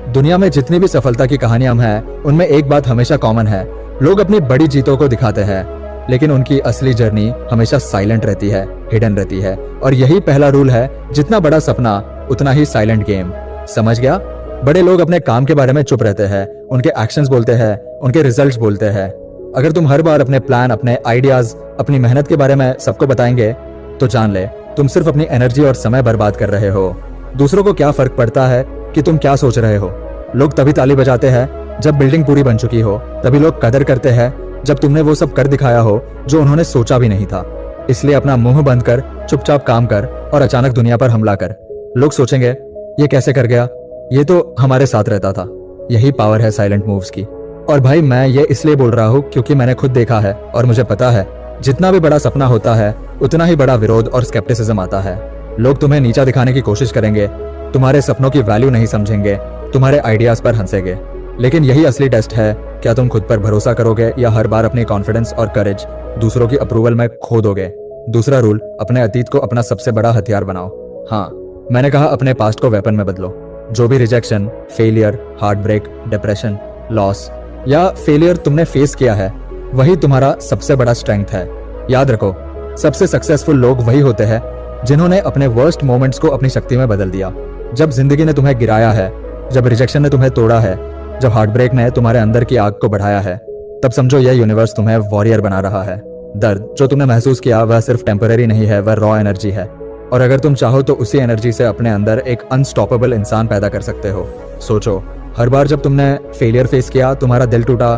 दुनिया में जितनी भी सफलता की कहानियां हैं, उनमें एक बात हमेशा कॉमन है। लोग अपनी बड़ी जीतों को दिखाते हैं, लेकिन उनकी असली जर्नी हमेशा साइलेंट रहती है, हिडन रहती है। और यही पहला रूल है, जितना बड़ा सपना उतना ही साइलेंट गेम। समझ गया? बड़े लोग अपने काम के बारे में चुप रहते हैं, उनके एक्शंस बोलते हैं, उनके रिजल्ट्स बोलते हैं। अगर तुम हर बार अपने प्लान, अपने आइडियाज, अपनी मेहनत के बारे में सबको बताएंगे, तो जान ले तुम सिर्फ अपनी एनर्जी और समय बर्बाद कर रहे हो। दूसरों को क्या फर्क पड़ता है कि तुम क्या सोच रहे हो? लोग तभी ताली बजाते हैं जब बिल्डिंग पूरी बन चुकी हो। तभी लोग कदर करते हैं जब तुमने वो सब कर दिखाया हो जो उन्होंने सोचा भी नहीं था। इसलिए अपना मुंह बंद कर, चुपचाप काम कर और अचानक दुनिया पर हमला कर। लोग सोचेंगे ये कैसे कर गया, ये तो हमारे साथ रहता था। यही पावर है साइलेंट मूव्स की। और भाई मैं ये इसलिए बोल रहा हूँ क्योंकि मैंने खुद देखा है और मुझे पता है, जितना भी बड़ा सपना होता है उतना ही बड़ा विरोध और स्केप्टिसिज्म आता है। लोग तुम्हें नीचा दिखाने की कोशिश करेंगे, तुम्हारे सपनों की वैल्यू नहीं समझेंगे, तुम्हारे आइडियाज पर हंसेंगे। लेकिन यही असली टेस्ट है, क्या तुम खुद पर भरोसा करोगे या हर बार अपनी कॉन्फिडेंस और करेज दूसरों की अप्रूवल में खो दोगे। दूसरा रूल, अपने अतीत को अपना सबसे बड़ा हथियार बनाओ। हाँ, मैंने कहा अपने पास्ट को वेपन में बदलो। जो भी rejection, failure, heartbreak, depression, loss या फेलियर तुमने फेस किया है, वही तुम्हारा सबसे बड़ा स्ट्रेंथ है। याद रखो, सबसे सक्सेसफुल लोग वही होते हैं जिन्होंने अपने वर्स्ट मोमेंट्स को अपनी शक्ति में बदल दिया। जब जिंदगी ने तुम्हें गिराया है, जब रिजेक्शन ने तुम्हें तोड़ा है, जब हार्ट ब्रेक ने तुम्हारे अंदर की आग को बढ़ाया है, तब समझो यह यूनिवर्स तुम्हें वॉरियर बना रहा है। दर्द जो तुमने महसूस किया वह सिर्फ टेम्पररी नहीं है, वह रॉ एनर्जी है। और अगर तुम चाहो तो उसी एनर्जी से अपने अंदर एक अनस्टॉपेबल इंसान पैदा कर सकते हो। सोचो, हर बार जब तुमने फेलियर फेस किया, तुम्हारा दिल टूटा,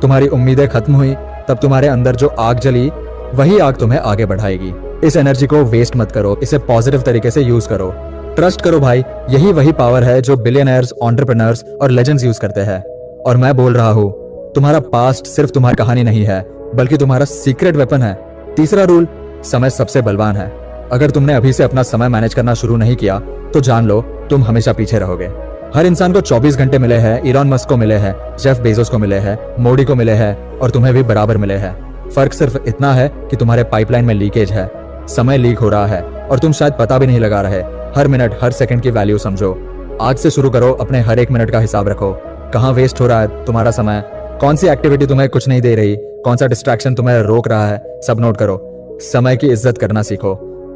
तुम्हारी उम्मीदें खत्म हुई, तब तुम्हारे अंदर जो आग जली, वही आग तुम्हें आगे बढ़ाएगी। इस एनर्जी को वेस्ट मत करो, इसे पॉजिटिव तरीके से यूज करो। ट्रस्ट करो भाई, यही वही पावर है जो बिलियनर्स, एंटरप्रेन्योर्स और लेजेंड्स यूज करते हैं। और मैं बोल रहा हूँ, तुम्हारा पास्ट सिर्फ तुम्हारी कहानी नहीं है, बल्कि तुम्हारा सीक्रेट वेपन है। तीसरा रूल, समय सबसे बलवान है। अगर तुमने अभी से अपना समय मैनेज करना शुरू नहीं किया, तो जान लो तुम हमेशा पीछे रहोगे। हर इंसान को 24 घंटे मिले हैं, इलॉन मस्क को मिले हैं, जेफ बेजोस को मिले हैं, मोदी को मिले हैं और तुम्हें भी बराबर मिले हैं। फर्क सिर्फ इतना है कि तुम्हारे पाइपलाइन में लीकेज है, समय लीक हो रहा है और तुम शायद पता भी नहीं लगा रहे। हर मिनट, हर सेकंड की वैल्यू समझो। आज से शुरू करो, अपने हर एक मिनट का हिसाब रखो। कहाँ वेस्ट हो रहा है तुम्हारा समय, कौन सी एक्टिविटी तुम्हें कुछ नहीं दे रही, कौन सा डिस्ट्रैक्शन तुम्हें रोक रहा है, सब नोट करो। समय की इज्जत करना सीखो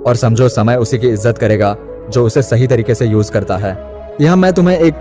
और समझो समय उसी की इज्जत करेगा जो उसे सही तरीके से यूज करता है। यहाँ मैं तुम्हें एक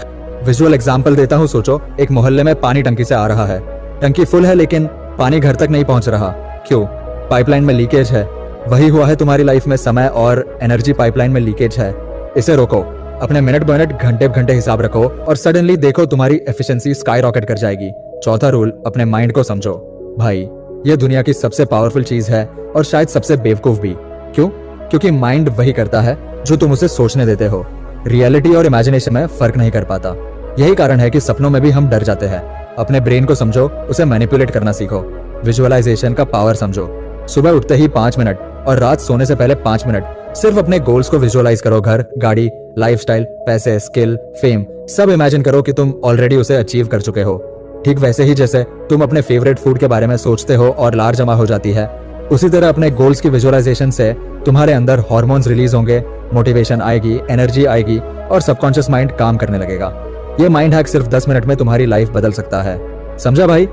विजुअल एग्जाम्पल देता हूँ। सोचो, एक मोहल्ले में पानी टंकी से आ रहा है। टंकी फुल है लेकिन पानी घर तक नहीं पहुंच रहा। क्यों? पाइपलाइन में लीकेज है। वही हुआ है तुम्हारी लाइफ में, समय और एनर्जी पाइपलाइन में लीकेज है। इसे रोको, अपने मिनट बाय मिनट, घंटे घंटे हिसाब रखो और सडनली देखो तुम्हारी एफिशिएंसी स्काई रॉकेट कर जाएगी। चौथा रूल, अपने माइंड को समझो। भाई, यह दुनिया की सबसे पावरफुल चीज है और शायद सबसे बेवकूफ भी। क्यों? क्योंकि माइंड वही करता है जो तुम उसे सोचने देते हो। रियलिटी और इमेजिनेशन में फर्क नहीं कर पाता। यही कारण है कि सपनों में भी हम डर जाते हैं। अपने ब्रेन को समझो, उसे मैनिपुलेट करना सीखो। विजुअलाइजेशन का पावर समझो। सुबह उठते ही 5 मिनट और रात सोने से पहले 5 मिनट सिर्फ अपने गोल्स को विजुअलाइज करो। घर, गाड़ी, लाइफस्टाइल, पैसे, स्किल, फेम, सब इमेजिन करो कि तुम ऑलरेडी उसे अचीव कर चुके हो। ठीक वैसे ही जैसे तुम अपने फेवरेट फूड के बारे में सोचते हो और लार जमा हो जाती है, उसी तरह अपने गोल्स की विजुअलाइजेशन से तुम्हारे अंदर हार्मोन्स रिलीज होंगे, मोटिवेशन आएगी, एनर्जी आएगी और सबकॉन्शियस माइंड काम करने लगेगा। ये माइंड हैक सिर्फ 10 मिनट में तुम्हारी लाइफ बदल सकता है। समझा भाई?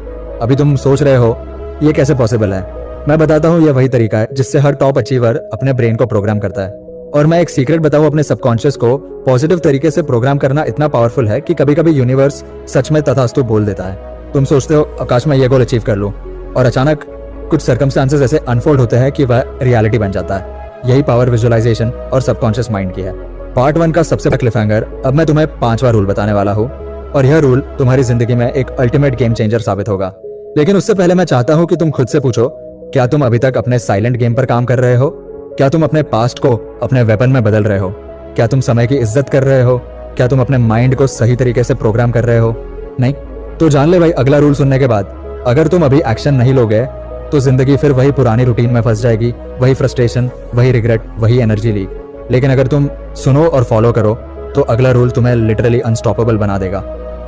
अभी तुम सोच रहे हो ये कैसे पॉसिबल है? मैं बताता हूँ, ये वही तरीका है जिससे हर टॉप अचीवर अपने ब्रेन को प्रोग्राम करता है। और मैं एक सीक्रेट बताऊँ, अपने सबकॉन्शियस को पॉजिटिव तरीके से प्रोग्राम करना इतना पावरफुल है कि कभी कभी यूनिवर्स सच में तथास्तु बोल देता है। तुम सोचते हो आकाश में ये गोल अचीव कर लूं, और अचानक कुछ सर्कमस्टांसेस ऐसे अनफोल्ड होते हैं कि वह रियलिटी बन जाता है। यही पावर विजुअलाइजेशन और सबकॉन्शियस माइंड की है। पार्ट 1 का सबसे बड़ा क्लिफहैंगर। अब मैं तुम्हें 5वां रूल बताने वाला हूँ और यह रूल तुम्हारी जिंदगी में एक अल्टीमेट गेम चेंजर साबित होगा। लेकिन उससे पहले मैं चाहता हूँ कि तुम खुद से पूछो, क्या तुम अभी तक अपने साइलेंट गेम पर काम कर रहे हो? क्या तुम अपने पास्ट को अपने वेपन में बदल रहे हो? क्या तुम समय की इज्जत कर रहे हो? क्या तुम अपने माइंड को सही तरीके से प्रोग्राम कर रहे हो? नहीं? तो जान ले भाई, अगला रूल सुनने के बाद अगर तुम अभी एक्शन नहीं लोगे तो जिंदगी फिर वही पुरानी रूटीन में फंस जाएगी। वही फ्रस्ट्रेशन, वही रिग्रेट, वही एनर्जी लीक। लेकिन अगर तुम सुनो और फॉलो करो तो अगला रूल तुम्हें लिटरली अनस्टॉपेबल बना देगा।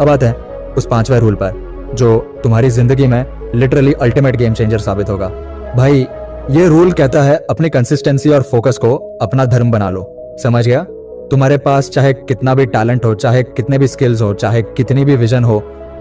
अब आते हैं उस 5वें रूल पर, जो तुम्हारी जिंदगी में लिटरली अल्टीमेट गेम चेंजर साबित होगा। भाई, ये रूल कहता है अपनी कंसिस्टेंसी और फोकस को अपना धर्म बना लो। समझ गया? तुम्हारे पास चाहे कितना भी टैलेंट हो, चाहे कितने भी स्किल्स हो, चाहे कितनी भी विजन हो,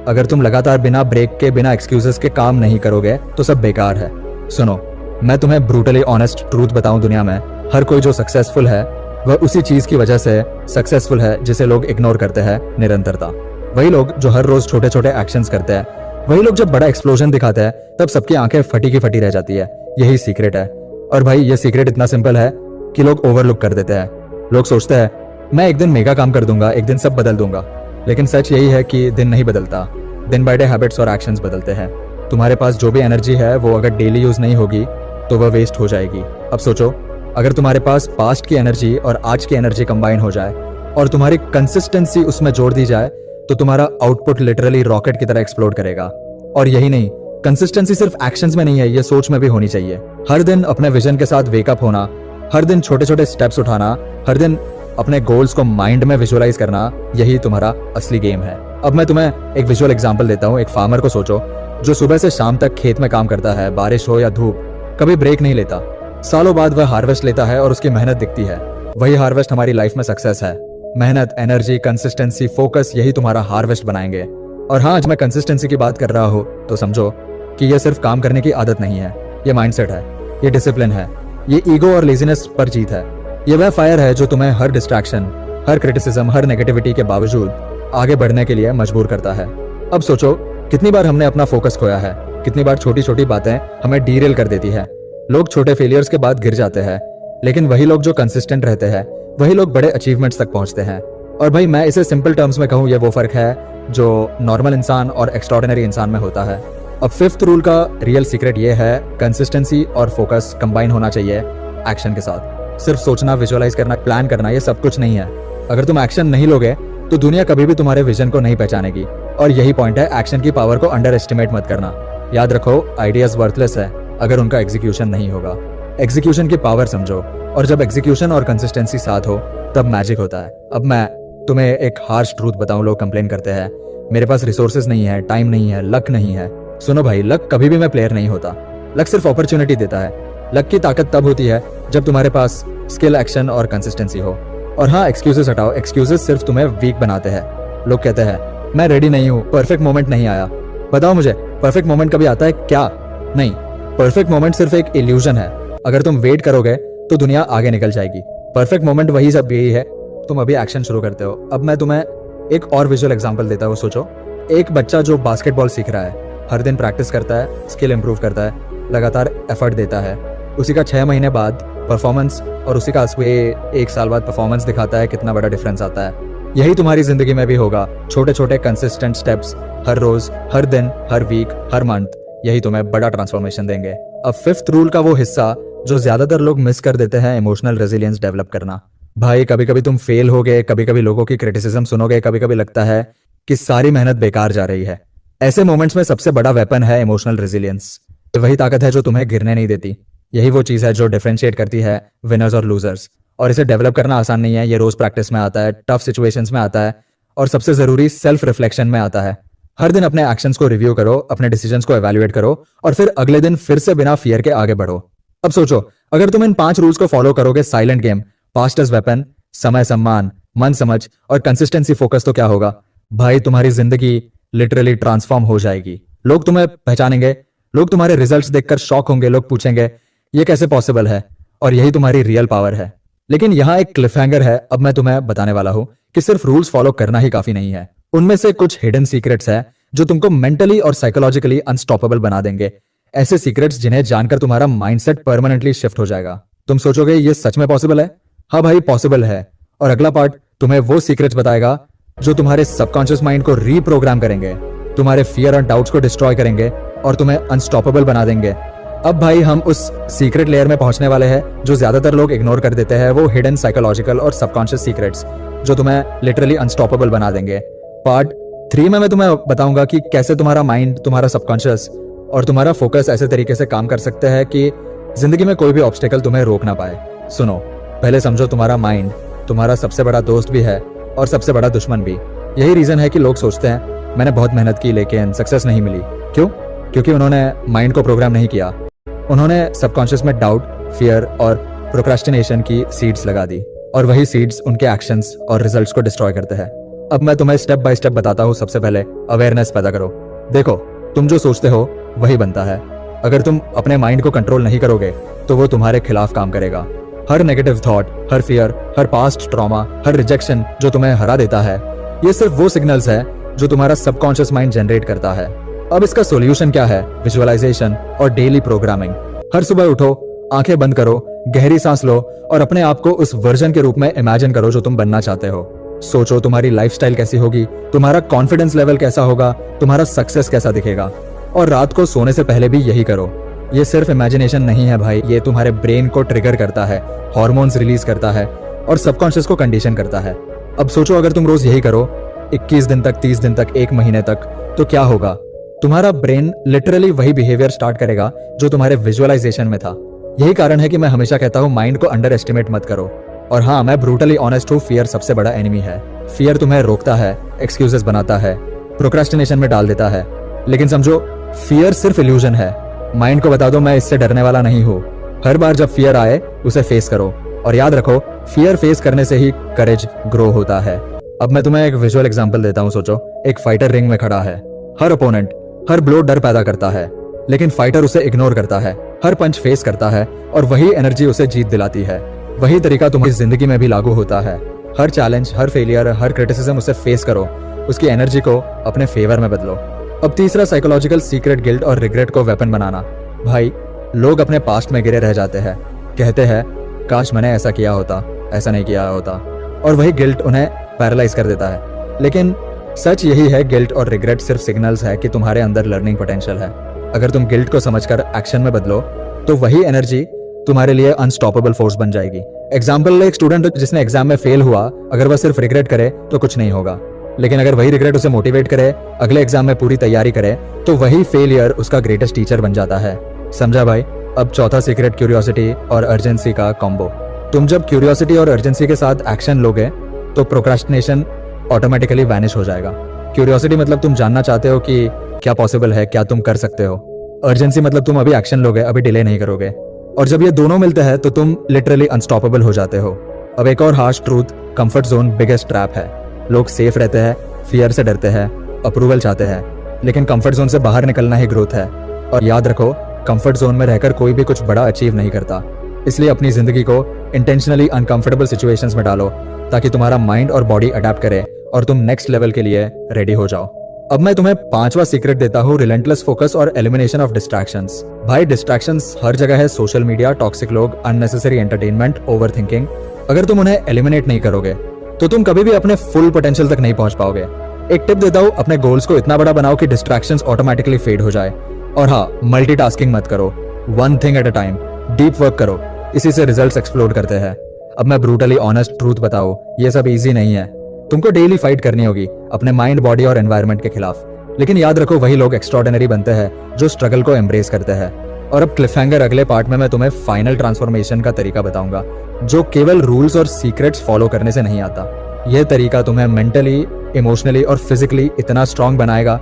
अगर तुम लगातार बिना ब्रेक के, बिना एक्सक्यूजेस के काम नहीं करोगे तो सब बेकार है। सुनो, मैं तुम्हें ब्रूटली ऑनेस्ट ट्रूथ बताऊं, दुनिया में हर कोई जो सक्सेसफुल है वह उसी चीज की वजह से सक्सेसफुल है जिसे लोग इग्नोर करते हैं, निरंतरता। वही लोग जो हर रोज छोटे छोटे एक्शंस करते हैं, वही लोग जब बड़ा एक्सप्लोजन दिखाते हैं तब सबकी आंखें फटी की फटी रह जाती है। यही सीक्रेट है। और भाई ये सीक्रेट इतना सिंपल है कि लोग ओवरलुक कर देते हैं। लोग सोचते हैं मैं एक दिन मेगा काम कर दूंगा, एक दिन सब बदल दूंगा, लेकिन सच यही है कि दिन नहीं बदलता, दिन बाय डे हैबिट्स और एक्शंस बदलते हैं। तुम्हारे पास जो भी एनर्जी है वो अगर डेली यूज नहीं होगी तो वह वेस्ट हो जाएगी। अब सोचो, अगर तुम्हारे पास पास्ट की एनर्जी और आज की एनर्जी कंबाइन हो जाए और तुम्हारी कंसिस्टेंसी उसमें जोड़ दी जाए तो तुम्हारा आउटपुट लिटरली रॉकेट की तरह एक्सप्लोड करेगा। और यही नहीं, कंसिस्टेंसी सिर्फ एक्शंस में नहीं है, ये सोच में भी होनी चाहिए। हर दिन अपने विजन के साथ वेकअप होना, हर दिन छोटे छोटे स्टेप्स उठाना, हर दिन अपने गोल्स को माइंड में विजुअलाइज करना, यही तुम्हारा असली गेम है। अब मैं तुम्हें एक विजुअल एग्जांपल देता हूँ। एक फार्मर को सोचो जो सुबह से शाम तक खेत में काम करता है, बारिश हो या धूप, कभी ब्रेक नहीं लेता। सालों बाद वह हार्वेस्ट लेता है और उसकी मेहनत दिखती है। वही हार्वेस्ट हमारी लाइफ में सक्सेस है। मेहनत, एनर्जी, कंसिस्टेंसी, फोकस, यही तुम्हारा हार्वेस्ट बनाएंगे। और हाँ, आज मैं कंसिस्टेंसी की बात कर रहा हूँ तो समझो कि यह सिर्फ काम करने की आदत नहीं है, ये माइंडसेट है, ये डिसिप्लिन है, ये ईगो और लेजीनेस पर जीत है। ये वह फायर है जो तुम्हें हर डिस्ट्रैक्शन, हर क्रिटिसिज्म, हर नेगेटिविटी के बावजूद आगे बढ़ने के लिए मजबूर करता है। अब सोचो कितनी बार हमने अपना फोकस खोया है, कितनी बार छोटी छोटी बातें हमें डीरेल कर देती है। लोग छोटे फेलियर्स के बाद गिर जाते हैं, लेकिन वही लोग जो कंसिस्टेंट रहते हैं, वही लोग बड़े अचीवमेंट्स तक पहुंचते हैं। और भाई मैं इसे सिंपल टर्म्स में कहूं, ये वो फर्क है जो नॉर्मल इंसान और एक्स्ट्राऑर्डिनरी इंसान में होता है। अब फिफ्थ रूल का रियल सीक्रेट ये है, कंसिस्टेंसी और फोकस कंबाइन होना चाहिए एक्शन के साथ। सिर्फ सोचना, विजुअलाइज करना, प्लान करना, ये सब कुछ नहीं है। अगर तुम एक्शन नहीं लोगे तो दुनिया कभी भी तुम्हारे विजन को नहीं पहचानेगी। और यही पॉइंट है, एक्शन की पावर को अंडर एस्टिमेट मत करना। याद रखो, आइडियाज वर्थलेस है अगर उनका एग्जीक्यूशन नहीं होगा। एग्जीक्यूशन की पावर समझो, और जब एग्जीक्यूशन और कंसिस्टेंसी साथ हो तब मैजिक होता है। अब मैं तुम्हें एक हार्श ट्रूथ बताऊं, लोग कंप्लेन करते हैं मेरे पास रिसोर्सेज नहीं है, टाइम नहीं है, लक नहीं है। सुनो भाई, लक कभी भी मैं प्लेयर नहीं होता। लक सिर्फ अपॉर्चुनिटी देता है। लक की ताकत तब होती है जब तुम्हारे पास स्किल, एक्शन और कंसिस्टेंसी हो। और हाँ, एक्सक्यूजेस हटाओ, एक्सक्यूजेस सिर्फ तुम्हें वीक बनाते हैं। लोग कहते हैं मैं रेडी नहीं हूँ, परफेक्ट मोमेंट नहीं आया। बताओ मुझे, परफेक्ट मोमेंट कभी आता है क्या? नहीं, परफेक्ट मोमेंट सिर्फ एक इल्यूजन है। अगर तुम वेट करोगे तो दुनिया आगे निकल जाएगी। परफेक्ट मोमेंट वही सब यही है, तुम अभी एक्शन शुरू करते हो। अब मैं तुम्हें एक और विजुअल एग्जांपल देता हूँ। सोचो एक बच्चा जो बास्केटबॉल सीख रहा है, हर दिन प्रैक्टिस करता है, स्किल इंप्रूव करता है, लगातार एफर्ट देता है। उसी का 6 महीने बाद परफॉर्मेंस और उसी का 1 साल बाद परफॉर्मेंस दिखाता है, कितना बड़ा डिफरेंस आता है। यही तुम्हारी जिंदगी में भी होगा। छोटे छोटे कंसिस्टेंट स्टेप्स हर रोज, हर दिन, हर वीक, हर मंथ, यही तुम्हें बड़ा ट्रांसफॉर्मेशन देंगे। अब फिफ्थ रूल का वो हिस्सा जो ज्यादातर लोग मिस कर देते हैं, इमोशनल रेजिलियंस डेवलप करना। भाई कभी कभी तुम फेल होगे, कभी कभी लोगों की क्रिटिसिज्म सुनोगे, कभी कभी लगता है कि सारी मेहनत बेकार जा रही है। ऐसे मोमेंट्स में सबसे बड़ा वेपन है इमोशनल रेजिलियंस। वही ताकत है जो तुम्हें गिरने नहीं देती। यही वो चीज है जो डिफरेंशिएट करती है विनर्स और लूजर्स। और इसे डेवलप करना आसान नहीं है, ये रोज प्रैक्टिस में आता है, टफ सिचुएशंस में आता है, और सबसे जरूरी सेल्फ रिफ्लेक्शन में आता है। हर दिन अपने एक्शंस को रिव्यू करो, अपने डिसीजंस को एवेल्युएट करो, और फिर अगले दिन फिर से बिना फियर के आगे बढ़ो। अब सोचो अगर तुम इन 5 रूल्स को फॉलो करोगे, silent game, past as weapon, समय सम्मान, मन समझ और कंसिस्टेंसी फोकस, तो क्या होगा भाई, तुम्हारी जिंदगी लिटरली ट्रांसफॉर्म हो जाएगी। लोग तुम्हें पहचानेंगे, लोग तुम्हारे रिजल्ट्स देखकर शॉक होंगे, लोग पूछेंगे ये कैसे पॉसिबल है। और यही तुम्हारी रियल पावर है। लेकिन यहाँ एक क्लिफहैंगर है, अब मैं तुम्हें बताने वाला हूं कि सिर्फ रूल्स फॉलो करना ही काफी नहीं है। उनमें से कुछ हिडन सीक्रेट्स हैं जो तुमको मेंटली और साइकोलॉजिकली अनस्टॉपेबल बना देंगे। ऐसे सीक्रेट्स जिन्हें जानकर तुम्हारा माइंडसेट परमानेंटली शिफ्ट हो जाएगा। तुम सोचोगे ये सच में पॉसिबल है? हाँ भाई, पॉसिबल है। और अगला पार्ट तुम्हें वो सीक्रेट्स बताएगा जो तुम्हारे सबकॉन्शियस माइंड को रीप्रोग्राम करेंगे, तुम्हारे फियर और डाउट्स को डिस्ट्रॉय करेंगे और तुम्हें अनस्टॉपेबल बना देंगे। अब भाई हम उस सीक्रेट लेयर में पहुंचने वाले हैं जो ज्यादातर लोग इग्नोर कर देते हैं, वो हिडन साइकोलॉजिकल और सबकॉन्शियस सीक्रेट्स जो तुम्हें लिटरली अनस्टॉपेबल बना देंगे। पार्ट 3 में मैं तुम्हें बताऊंगा कि कैसे तुम्हारा माइंड, तुम्हारा सबकॉन्शियस और तुम्हारा फोकस ऐसे तरीके से काम कर सकते हैं कि जिंदगी में कोई भी ऑब्स्टेकल तुम्हें रोक ना पाए। सुनो, पहले समझो तुम्हारा माइंड तुम्हारा सबसे बड़ा दोस्त भी है और सबसे बड़ा दुश्मन भी। यही रीजन है कि लोग सोचते हैं मैंने बहुत मेहनत की लेकिन सक्सेस नहीं मिली। क्यों? क्योंकि उन्होंने माइंड को प्रोग्राम नहीं किया। उन्होंने सबकॉन्शियस में डाउट, फियर और प्रोक्रेस्टिनेशन की सीड्स लगा दी। और वही सीड्स उनके एक्शंस और रिजल्ट्स को डिस्ट्रॉय करते हैं। अब मैं तुम्हें स्टेप बाय स्टेप बताता हूँ। सबसे पहले अवेयरनेस पैदा करो। देखो, तुम जो सोचते हो वही बनता है। अगर तुम अपने माइंड को कंट्रोल नहीं करोगे तो वो तुम्हारे खिलाफ काम करेगा। हर नेगेटिव थॉट, हर फियर, हर पास्ट ट्रॉमा, हर रिजेक्शन जो तुम्हें हरा देता है, ये सिर्फ वो सिग्नल्स है जो तुम्हारा सबकॉन्शियस माइंड जनरेट करता है। अब इसका सॉल्यूशन क्या है? विजुअलाइजेशन और डेली प्रोग्रामिंग। हर सुबह उठो, आंखें बंद करो, गहरी सांस लो और अपने आप को उस वर्जन के रूप में इमेजिन करो जो तुम बनना चाहते हो। सोचो तुम्हारी लाइफस्टाइल कैसी होगी, तुम्हारा कॉन्फिडेंस लेवल कैसा होगा, तुम्हारा सक्सेस कैसा दिखेगा। और रात को सोने से पहले भी यही करो। ये सिर्फ इमेजिनेशन नहीं है भाई, ये तुम्हारे ब्रेन को ट्रिगर करता है, हार्मोन्स रिलीज करता है और सबकॉन्शियस को कंडीशन करता है। अब सोचो, अगर तुम रोज यही करो 21 दिन तक, 30 दिन तक, 1 महीने तक, तो क्या होगा? तुम्हारा ब्रेन लिटरली वही बिहेवियर स्टार्ट करेगा जो तुम्हारे विजुअलाइजेशन में था। यही कारण है कि मैं हमेशा कहता हूँ माइंड को अंडर एस्टिमेट मत करो। और हाँ, मैं ब्रूटली ऑनेस्ट हूँ, फियर सबसे बड़ा एनिमी है। फियर तुम्हें रोकता है, एक्सक्यूजेस बनाता है, प्रोक्रेस्टिनेशन में डाल देता है। लेकिन समझो, फियर सिर्फ इल्यूजन है। माइंड को बता दो मैं इससे डरने वाला नहीं हूँ। हर बार जब फियर आए उसे फेस करो और याद रखो, फियर फेस करने से ही करेज ग्रो होता है। अब मैं तुम्हें एक विजुअल एग्जांपल देता हूँ। सोचो, एक फाइटर रिंग में खड़ा है। हर ओपोनेंट, हर ब्लो डर पैदा करता है, लेकिन फाइटर उसे इग्नोर करता है, हर पंच फेस करता है और वही एनर्जी उसे जीत दिलाती है। वही तरीका तुम्हारी जिंदगी में भी लागू होता है। हर चैलेंज, हर फेलियर, हर क्रिटिसिज्म उसे फेस करो, उसकी एनर्जी को अपने फेवर में बदलो। अब तीसरा, साइकोलॉजिकल सीक्रेट, गिल्ट और रिग्रेट को वेपन बनाना। भाई, लोग अपने पास्ट में गिरे रह जाते हैं, कहते हैं काश मैंने ऐसा किया होता, ऐसा नहीं किया होता, और वही गिल्ट उन्हें पैरालाइज कर देता है। लेकिन सच यही है, गिल्ट और रिग्रेट सिर्फ सिग्नल्स है कि तुम्हारे अंदर लर्निंग पोटेंशियल है। अगर तुम गिल्ट को समझकर एक्शन में बदलो तो वही एनर्जी तुम्हारे लिए अनस्टॉपेबल फोर्स बन जाएगी। एग्जाम्पल, एक स्टूडेंट जिसने एग्जाम में फेल हुआ, अगर वह सिर्फ रिग्रेट करे तो कुछ नहीं होगा। लेकिन अगर वही रिग्रेट उसे मोटिवेट करे, अगले एग्जाम में पूरी तैयारी करे, तो वही फेलियर उसका ग्रेटेस्ट टीचर बन जाता है। समझा भाई? अब चौथा सीक्रेट, क्यूरियोसिटी और अर्जेंसी का कॉम्बो। तुम जब क्यूरियोसिटी और अर्जेंसी के साथ एक्शन लोगे तो प्रोक्रास्टिनेशन ऑटोमेटिकली वैनिश हो जाएगा। क्यूरियोसिटी मतलब तुम जानना चाहते हो कि क्या पॉसिबल है, क्या तुम कर सकते हो। अर्जेंसी मतलब तुम अभी एक्शन लोगे, अभी डिले नहीं करोगे। और जब ये दोनों मिलते हैं तो तुम लिटरली अनस्टॉपेबल हो जाते हो। अब एक और harsh truth, comfort zone biggest trap है। लोग सेफ रहते हैं, फियर से डरते हैं, अप्रूवल चाहते हैं, लेकिन कंफर्ट जोन से बाहर निकलना ही ग्रोथ है। और याद रखो, कंफर्ट जोन में रहकर कोई भी कुछ बड़ा अचीव नहीं करता। इसलिए अपनी जिंदगी को इंटेंशनली अनकंफर्टेबल सिचुएशंस में डालो ताकि तुम्हारा माइंड और बॉडी अडेप्ट करे और तुम नेक्स्ट लेवल के लिए रेडी हो जाओ। अब मैं तुम्हें पांचवा सीक्रेट देता हूँ, रिलेंटलेस फोकस और एलिमिनेशन ऑफ डिस्ट्रैक्शंस। भाई, डिस्ट्रैक्शंस हर जगह है, सोशल मीडिया, टॉक्सिक लोग, अननेसेसरी एंटरटेनमेंट, ओवरथिंकिंग। अगर तुम उन्हें एलिमिनेट नहीं करोगे तो तुम कभी भी अपने फुल पोटेंशियल तक नहीं पहुंच पाओगे। एक टिप देता हूँ, अपने गोल्स को इतना बड़ा बनाओ कि डिस्ट्रैक्शंस ऑटोमेटिकली फेड हो जाए। और हाँ, मल्टीटास्किंग मत करो, one thing at a time, deep work करो, इसी से रिजल्ट्स एक्सप्लोड करते हैं। अब मैं ब्रूटली ऑनेस्ट ट्रूथ बताऊं, ये सब इजी नहीं है। तुमको डेली फाइट करनी होगी अपने माइंड, बॉडी और एनवायरनमेंट के खिलाफ। लेकिन याद रखो, वही लोग एक्स्ट्राऑर्डिनरी बनते हैं जो स्ट्रगल को एम्ब्रेस करते हैं। और अब क्लिफहैंगर, अगले पार्ट में मैं तुम्हें फाइनल ट्रांसफॉर्मेशन का तरीका बताऊंगा जो केवल रूल्स और सीक्रेट्स फॉलो करने से नहीं आता। यह तरीका तुम्हें मेंटली, इमोशनली और फिजिकली इतना स्ट्रांग बनाएगा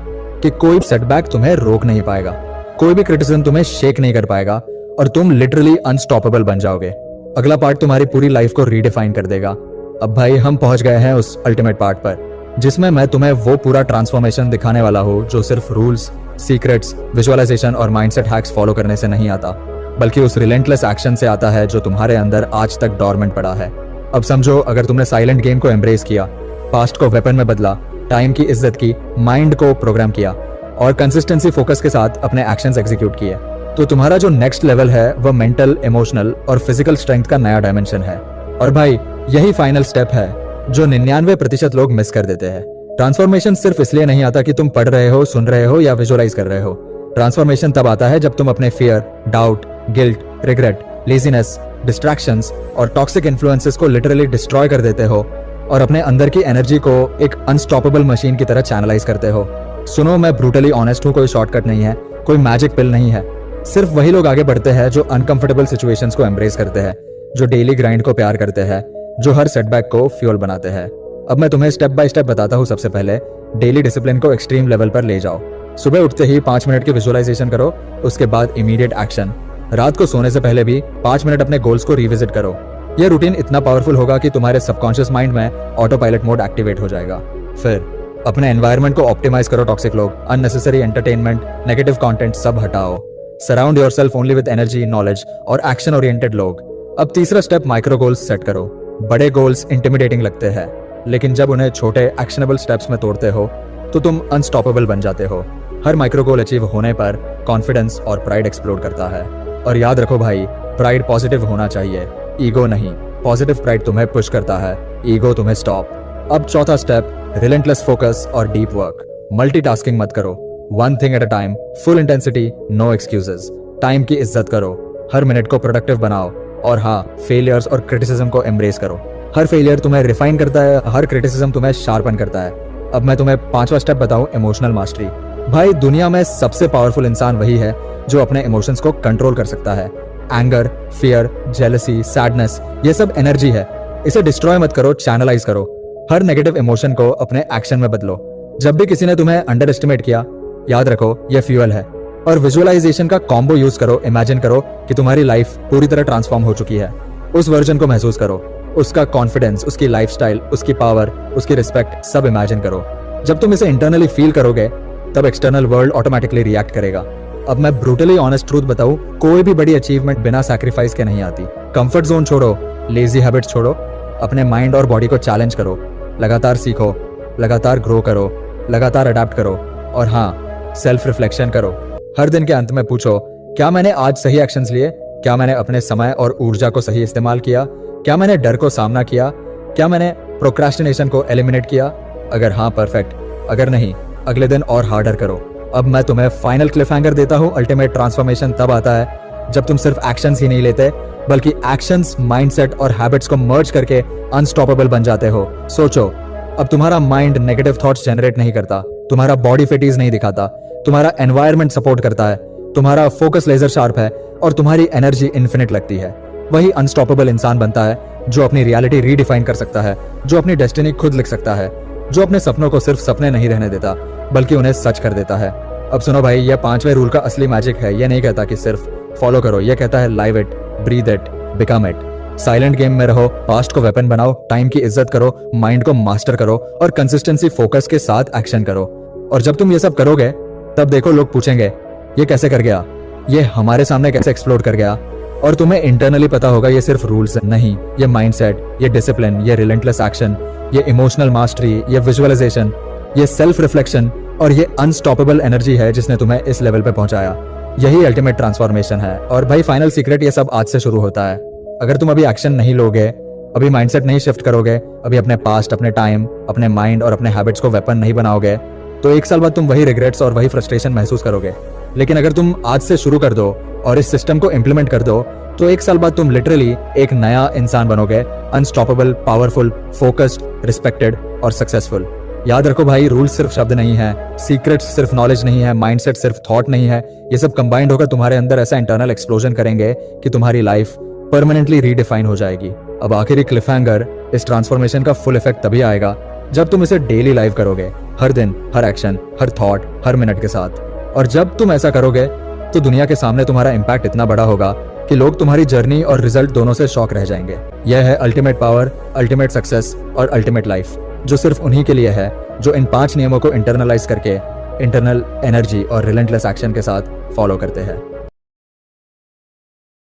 कि कोई सेटबैक तुम्हें रोक नहीं पाएगा, कोई भी क्रिटिसिज्म तुम्हें शेक नहीं कर पाएगा और तुम लिटरली अनस्टॉपेबल बन जाओगे। अगला पार्ट तुम्हारी पूरी लाइफ को रीडिफाइन कर देगा। अब भाई, हम पहुंच गए हैं उस अल्टीमेट पार्ट पर जिसमें मैं तुम्हें वो पूरा ट्रांसफॉर्मेशन दिखाने वाला हूँ जो सिर्फ रूल्स, सीक्रेट्स, विजुअलाइजेशन और माइंडसेट हैक्स फॉलो करने से नहीं आता, बल्कि उस रिलेंटलेस एक्शन से आता है जो तुम्हारे अंदर आज तक डॉर्मेंट पड़ा है। अब समझो, अगर तुमने साइलेंट गेम को एम्ब्रेस किया, पास्ट को वेपन में बदला, टाइम की इज्जत की, माइंड को प्रोग्राम किया और कंसिस्टेंसी फोकस के साथ अपने एक्शंस एग्जीक्यूट किए, तो तुम्हारा जो नेक्स्ट लेवल है वह मेंटल, इमोशनल और फिजिकल स्ट्रेंथ का नया डायमेंशन है। और भाई, यही फाइनल स्टेप है जो 99% लोग मिस कर देते हैं। ट्रांसफॉर्मेशन सिर्फ इसलिए नहीं आता कि तुम पढ़ रहे हो, सुन रहे हो या विजुअलाइज कर रहे हो। ट्रांसफॉर्मेशन तब आता है जब तुम अपने fear, doubt, guilt, regret, laziness, distractions और टॉक्सिक इन्फ्लुएंसेस को लिटरली डिस्ट्रॉय कर देते हो और अपने अंदर की एनर्जी को एक अनस्टॉपेबल मशीन की तरह चैनलाइज करते हो। सुनो, मैं ब्रूटली ऑनेस्ट हूँ, कोई शॉर्टकट नहीं है, कोई मैजिक पिल नहीं है। सिर्फ वही लोग आगे बढ़ते हैं जो अनकंफर्टेबल सिचुएशंस को एम्ब्रेस करते हैं, जो डेली ग्राइंड को प्यार करते हैं, जो हर सेटबैक को फ्यूल बनाते हैं। अब मैं तुम्हें स्टेप बाय स्टेप बताता हूँ। सबसे पहले, डेली डिसिप्लिन को एक्सट्रीम लेवल पर ले जाओ। सुबह उठते ही 5 मिनट की विजुअलाइजेशन करो, उसके बाद इमीडिएट एक्शन। रात को सोने से पहले भी 5 मिनट अपने गोल्स को रिविजिट करो। यह रूटीन इतना पावरफुल होगा कि तुम्हारे सबकॉन्शियस माइंड में ऑटो पायलट मोड एक्टिवेट हो जाएगा। फिर अपने एनवायरनमेंट को ऑप्टिमाइज करो। टॉक्सिक लोग, अननेसेसरी एंटरटेनमेंट, नेगेटिव कंटेंट सब हटाओ। Surround yourself only with energy, knowledge और एक्शन ओरिएंटेड लोग। अब तीसरा स्टेप, माइक्रो गोल्स सेट करो। बड़े गोल्स इंटिमिडेटिंग लगते हैं, लेकिन जब उन्हें छोटे एक्शनेबल स्टेप्स में तोड़ते हो तो तुम अनस्टॉपेबल बन जाते हो। हर माइक्रो गोल अचीव होने पर कॉन्फिडेंस और प्राइड एक्सप्लोड करता है। और याद रखो भाई, प्राइड पॉजिटिव होना चाहिए, ईगो नहीं। पॉजिटिव प्राइड तुम्हें पुश करता है, ईगो तुम्हें स्टॉप। अब चौथा स्टेप, रिलेंटलेस फोकस और डीप वर्क। मल्टीटास्किंग मत करो, one thing at a time, full intensity, no excuses. Time की इज्जत करो, हर मिनट को प्रोडक्टिव बनाओ। और हाँ, फेलियर्स और क्रिटिसिज्म को एम्ब्रेस करो। हर फेलियर तुम्हें रिफाइन करता है, हर क्रिटिसिज्म तुम्हें शार्पन करता है। अब मैं तुम्हें पांचवा स्टेप बताऊं, इमोशनल मास्टरी। भाई, दुनिया में सबसे पावरफुल इंसान वही है जो अपने इमोशंस को कंट्रोल कर सकता है। एंगर, फियर, जेलसी, सैडनेस, ये सब एनर्जी है। इसे डिस्ट्रॉय मत करो, चैनलाइज करो। हर नेगेटिव इमोशन को अपने एक्शन में बदलो। जब भी किसी ने तुम्हें अंडर एस्टिमेट किया, याद रखो ये फ्यूल है। और विजुअलाइजेशन का कॉम्बो यूज करो। इमेजिन करो कि तुम्हारी लाइफ पूरी तरह ट्रांसफॉर्म हो चुकी है। उस वर्जन को महसूस करो, उसका कॉन्फिडेंस, उसकी लाइफस्टाइल, उसकी पावर, उसकी रिस्पेक्ट, सब इमेजिन करो। जब तुम इसे इंटरनली फील करोगे, तब एक्सटर्नल वर्ल्ड ऑटोमेटिकली रिएक्ट करेगा। अब मैं ब्रूटली ऑनेस्ट ट्रूथ बताऊं, कोई भी बड़ी अचीवमेंट बिना सैक्रिफाइस के नहीं आती। कंफर्ट जोन छोड़ो, लेजी हैबिट्स छोड़ो, अपने माइंड और बॉडी को चैलेंज करो। लगातार सीखो, लगातार ग्रो करो, लगातार अडेप्ट करो। और हाँ, सेल्फ रिफ्लेक्शन करो। हर दिन के अंत में पूछो, क्या मैंने आज सही एक्शंस लिए? क्या मैंने अपने समय और ऊर्जा को सही इस्तेमाल किया? क्या मैंने डर को सामना किया? क्या मैंने प्रोक्रेस्टिनेशन को एलिमिनेट किया? अगर हाँ, परफेक्ट। अगर नहीं, अगले दिन और हार्डर करो। अब मैं तुम्हें फाइनल क्लिफहैंगर देता हूँ। अल्टीमेट ट्रांसफॉर्मेशन तब आता है जब तुम सिर्फ एक्शंस ही नहीं लेते, बल्कि एक्शंस, माइंडसेट और हैबिट्स को मर्ज करके अनस्टॉपेबल बन जाते हो। सोचो, अब तुम्हारा माइंड नेगेटिव थॉट्स जनरेट नहीं करता, तुम्हारा बॉडी फिटीज नहीं दिखाता, तुम्हारा एनवायरनमेंट सपोर्ट करता है, तुम्हारा फोकस लेजर शार्प है और तुम्हारी एनर्जी इन्फिनिट लगती है। वही अनस्टॉपेबल इंसान बनता है जो अपनी रियलिटी रीडिफाइन कर सकता है, जो अपनी डेस्टिनी खुद लिख सकता है, जो अपने सपनों को सिर्फ सपने नहीं रहने देता, बल्कि उन्हें सच कर देता है। अब सुनो भाई, यह पांचवें रूल का असली मैजिक है। यह नहीं कहता कि सिर्फ फॉलो करो, यह कहता है live it, breathe it, become it. Silent game में रहो, पास्ट को वेपन बनाओ, टाइम की इज्जत करो, माइंड को मास्टर करो और कंसिस्टेंसी, फोकस के साथ एक्शन करो। और जब तुम ये सब करोगे, तब देखो लोग पूछेंगे, ये कैसे कर गया, ये हमारे सामने कैसे एक्सप्लोर कर गया। और तुम्हें इंटरनली पता होगा ये सिर्फ रूल्स नहीं, ये माइंडसेट, ये डिसिप्लिन, ये रिलेंटलेस एक्शन, ये इमोशनल मास्टरी, ये विजुअलाइजेशन, ये सेल्फ रिफ्लेक्शन और ये अनस्टॉपेबल एनर्जी है जिसने तुम्हें इस लेवल पे पहुंचाया। यही अल्टीमेट ट्रांसफॉर्मेशन है। और भाई, फाइनल सीक्रेट, ये सब आज से शुरू होता है। अगर तुम अभी एक्शन नहीं लोगे, अभी माइंडसेट नहीं शिफ्ट करोगे, अभी अपने पास्ट, अपने टाइम, अपने माइंड और अपने हैबिट्स को वेपन नहीं बनाओगे, तो एक साल बाद तुम वही रिग्रेट्स और वही फ्रस्ट्रेशन महसूस करोगे। लेकिन अगर तुम आज से शुरू कर दो और इस सिस्टम को इम्प्लीमेंट कर दो, तो एक साल बाद तुम लिटरली एक नया इंसान बनोगे, अनस्टॉपेबल, पावरफुल, फोकस्ड, रिस्पेक्टेड और सक्सेसफुल। याद रखो भाई, रूल सिर्फ शब्द नहीं है, सीक्रेट्स सिर्फ नॉलेज नहीं है, माइंडसेट सिर्फ थॉट नहीं है। ये सब कंबाइंड होकर तुम्हारे अंदर ऐसा इंटरनल एक्सप्लोजन करेंगे कि तुम्हारी लाइफ परमानेंटली रीडिफाइन हो जाएगी। अब आखिरी क्लिफहैंगर, इस ट्रांसफॉर्मेशन का फुल इफेक्ट तभी आएगा जब तुम इसे डेली लाइव करोगे, हर दिन, हर एक्शन, हर थॉट, हर मिनट के साथ। और जब तुम ऐसा करोगे, तो दुनिया के सामने तुम्हारा इम्पैक्ट इतना बड़ा होगा कि लोग तुम्हारी जर्नी और रिजल्ट दोनों से शॉक रह जाएंगे। यह है अल्टीमेट पावर, अल्टीमेट सक्सेस और अल्टीमेट लाइफ, जो सिर्फ उन्हीं के लिए है जो इन 5 नियमों को इंटरनलाइज करके इंटरनल एनर्जी और रिलेंटलेस एक्शन के साथ फॉलो करते हैं।